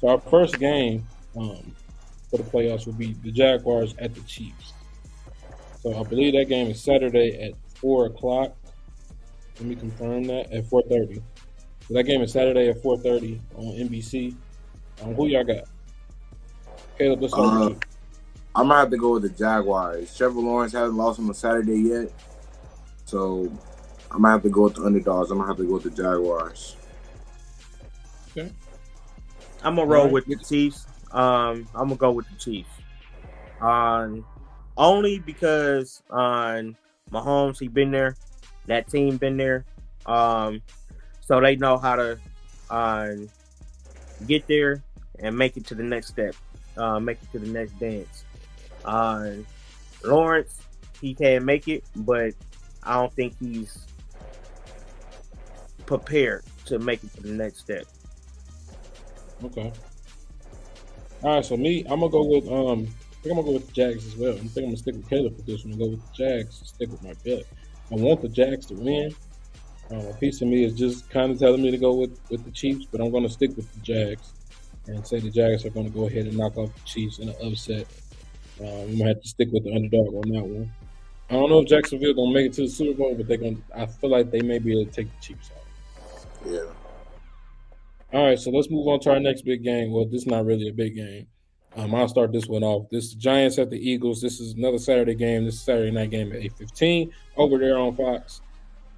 So our first game for the playoffs will be the Jaguars at the Chiefs. So I believe that game is Saturday at 4 o'clock. Let me confirm that at 4:30. So that game is Saturday at 4:30 on NBC. Who y'all got? Caleb, let's start with Uh, you. I'm gonna have to go with the Jaguars. Trevor Lawrence hasn't lost on a Saturday yet, so I'm gonna have to go with the underdogs. I'm gonna have to go with the Jaguars. Okay. I'm gonna All roll right. with the Chiefs. I'm gonna go with the Chiefs. Only because Mahomes, he been there, that team been there. So they know how to get there and make it to the next step, make it to the next dance. Lawrence, he can make it, but I don't think he's prepared to make it to the next step. Okay. All right. So me, I'm gonna go with I think I'm gonna go with the Jags as well. I think I'm gonna stick with Caleb for this one and go with the Jags. Stick with my bet. I want the Jags to win. A piece of me is just kind of telling me to go with the Chiefs, but I'm going to stick with the Jags and say the Jags are going to go ahead and knock off the Chiefs in an upset. We might have to stick with the underdog on that one. I don't know if Jacksonville going to make it to the Super Bowl, but they're going. I feel like they may be able to take the Chiefs out. Yeah. All right, so let's move on to our next big game. Well, this is not really a big game. I'll start this one off. This is Giants at the Eagles. This is another Saturday game. This is Saturday night game at 8:15 over there on Fox.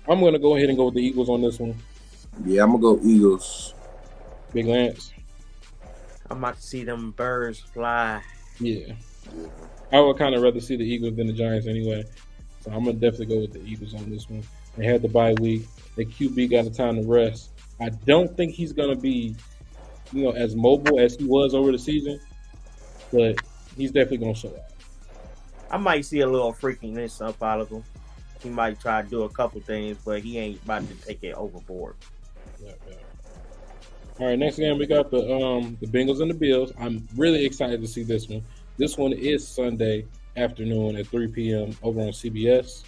I'm going to go ahead and go with the Eagles on this one. Yeah, I'm gonna go Eagles. Big Lance. I'm about to see them birds fly. Yeah. I would kind of rather see the Eagles than the Giants anyway. So I'm going to definitely go with the Eagles on this one. They had the bye week. The QB got the time to rest. I don't think he's going to be, as mobile as he was over the season, but he's definitely going to show out. I might see a little freakiness up out of him. He might try to do a couple things, but he ain't about to take it overboard. Yeah. All right, next game we got the Bengals and the Bills. I'm really excited to see this one. This one is Sunday afternoon at 3 p.m. over on CBS.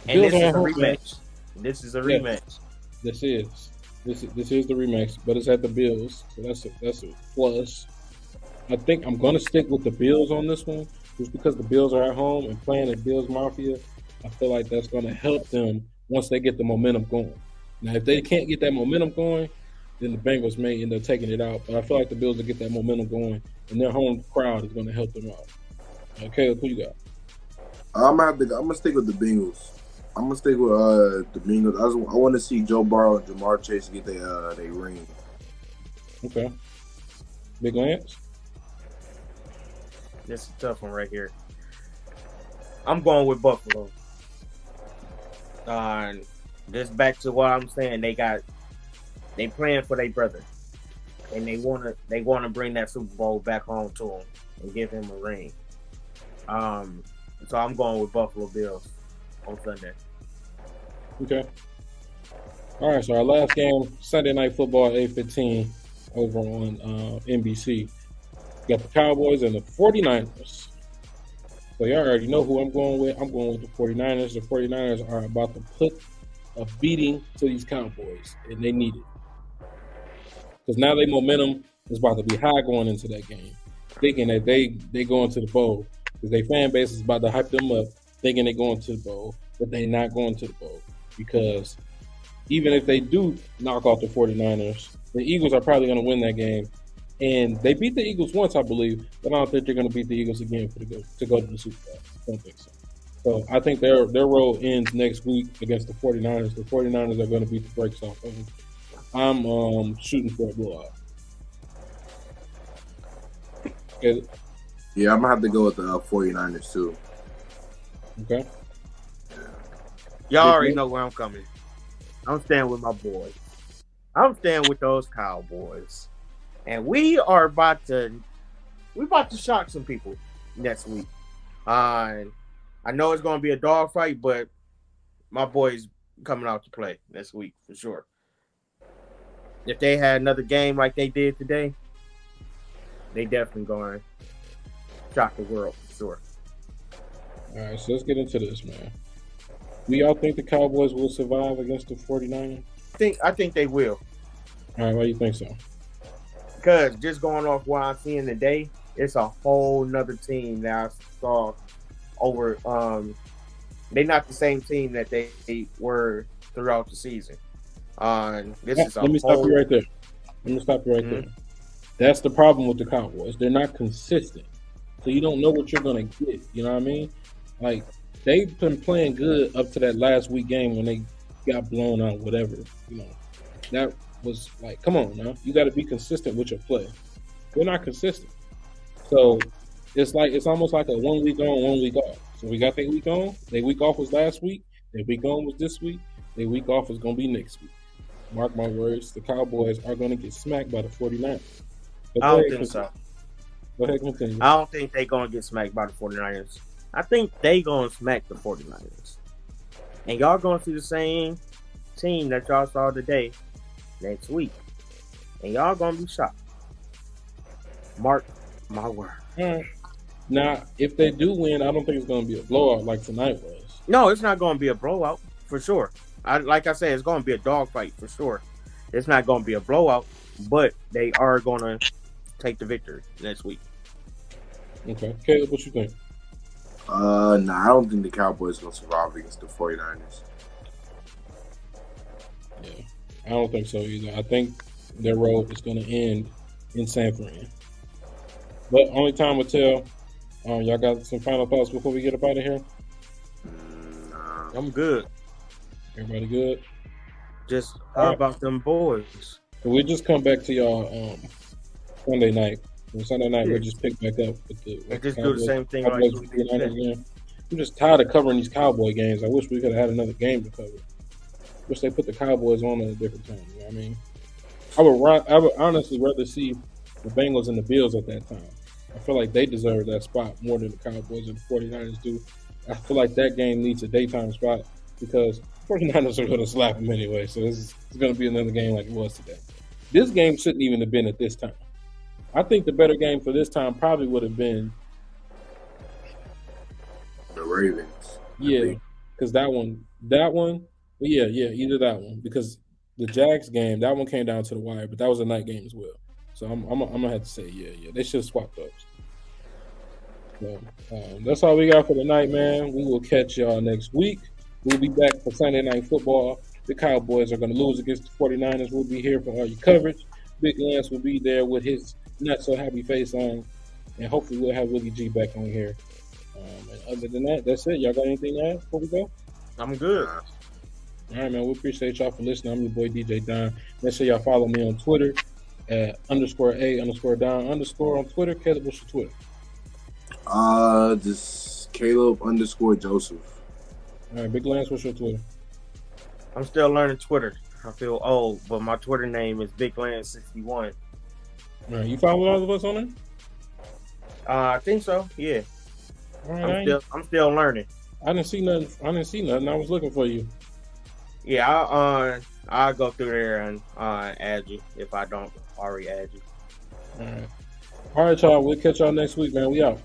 And Bills this is are a at home, man. rematch. This is a Yeah. rematch. This is the rematch, but it's at the Bills, so that's a plus. I think I'm gonna stick with the Bills on this one, just because the Bills are at home and playing at Bills Mafia. I feel like that's gonna help them once they get the momentum going. Now, if they can't get that momentum going, then the Bengals may end up taking it out. But I feel like the Bills will get that momentum going, and their home crowd is gonna help them out. Okay, who you got? I'm gonna stick with the Bengals. I'm gonna stick with the Bengals. I want to see Joe Burrow and Jamar Chase get their ring. Okay, Big Lance. This is a tough one right here. I'm going with Buffalo. Just back to what I'm saying, they playing for their brother, and they wanna bring that Super Bowl back home to him and give him a ring. So I'm going with Buffalo Bills on Sunday. Okay. All right, so our last game, Sunday Night Football, 8:15, over on NBC. We got the Cowboys and the 49ers. So y'all already know who I'm going with. I'm going with the 49ers. The 49ers are about to put a beating to these Cowboys, and they need it. Because now their momentum is about to be high going into that game, thinking that they going to the bowl. Because their fan base is about to hype them up, thinking they're going to the bowl, but they're not going to the bowl. Because even if they do knock off the 49ers, the Eagles are probably going to win that game. And they beat the Eagles once, I believe, but I don't think they're going to beat the Eagles again to go to the Super Bowl. I don't think so. So I think their role ends next week against the 49ers. The 49ers are going to beat the brakes off of them. I'm shooting for a blowout. Okay. Yeah, I'm gonna have to go with the 49ers too. Okay. Y'all already know where I'm coming. I'm staying with my boys. I'm staying with those Cowboys. And we about to shock some people next week. I know it's going to be a dogfight, but my boys coming out to play next week for sure. If they had another game like they did today, they definitely going to shock the world for sure. All right, so let's get into this, man. Do y'all think the Cowboys will survive against the 49ers? I think they will. All right, why do you think so? Because just going off what I'm seeing today, it's a whole nother team that I saw over. They're not the same team that they were throughout the season. This is a Let me whole. stop you right there. Let me stop you right there. That's the problem with the Cowboys. They're not consistent. So you don't know what you're going to get. You know what I mean? Like, they've been playing good up to that last week game when they got blown out, whatever. You know, that was like, come on now. You got to be consistent with your play. They're not consistent. So it's almost like a 1 week on, 1 week off. So we got their week on. Their week off was last week. Their week on was this week. Their week off is going to be next week. Mark my words, the Cowboys are going to get smacked by the 49ers. I don't think so. Go ahead, continue. I don't think they're going to get smacked by the 49ers. I think they going to smack the 49ers. And y'all going to see the same team that y'all saw today next week. And y'all going to be shocked. Mark my word. Now, if they do win, I don't think it's going to be a blowout like tonight was. No, it's not going to be a blowout for sure. Like I said, it's going to be a dogfight for sure. It's not going to be a blowout, but they are going to take the victory next week. Okay. Caleb, what you think? I don't think the Cowboys going to survive against the 49ers. Yeah, I don't think so either. I think their road is going to end in San Fran. But only time will tell. Y'all got some final thoughts before we get up out of here? I'm good. Everybody good? Just how about them boys? So we'll just come back to y'all Sunday night. On Sunday night, we'll just pick back up with the. And just do the same thing like we did today. I'm just tired of covering these Cowboy games. I wish we could have had another game to cover. Wish they put the Cowboys on at a different time. You know what I mean? I would honestly rather see the Bengals and the Bills at that time. I feel like they deserve that spot more than the Cowboys and the 49ers do. I feel like that game needs a daytime spot because 49ers are going to slap them anyway. So it's going to be another game like it was today. This game shouldn't even have been at this time. I think the better game for this time probably would have been the Ravens. Yeah, because that one, yeah, either that one. Because the Jags game, that one came down to the wire, but that was a night game as well. So I'm gonna have to say, yeah, they should swap those. So that's all we got for tonight, man. We will catch y'all next week. We'll be back for Sunday Night Football. The Cowboys are going to lose against the 49ers. We'll be here for all your coverage. Big Lance will be there with his not-so-happy face on. And hopefully we'll have Willie G back on here. And other than that, that's it. Y'all got anything to add before we go? I'm good. All right, man. We appreciate y'all for listening. I'm your boy, DJ Don. Make sure y'all follow me on Twitter at _A_Don_ on Twitter. Caleb, what's your Twitter? Just Caleb_Joseph. All right, Big Lance, what's your Twitter? I'm still learning Twitter. I feel old, but my Twitter name is BigLance61. All right, you follow all of us on there? I think so. Yeah. All right, I'm still learning. I didn't see nothing. I was looking for you. Yeah, I'll go through there and add you if I don't already add you. All right, y'all. We'll catch y'all next week, man. We out.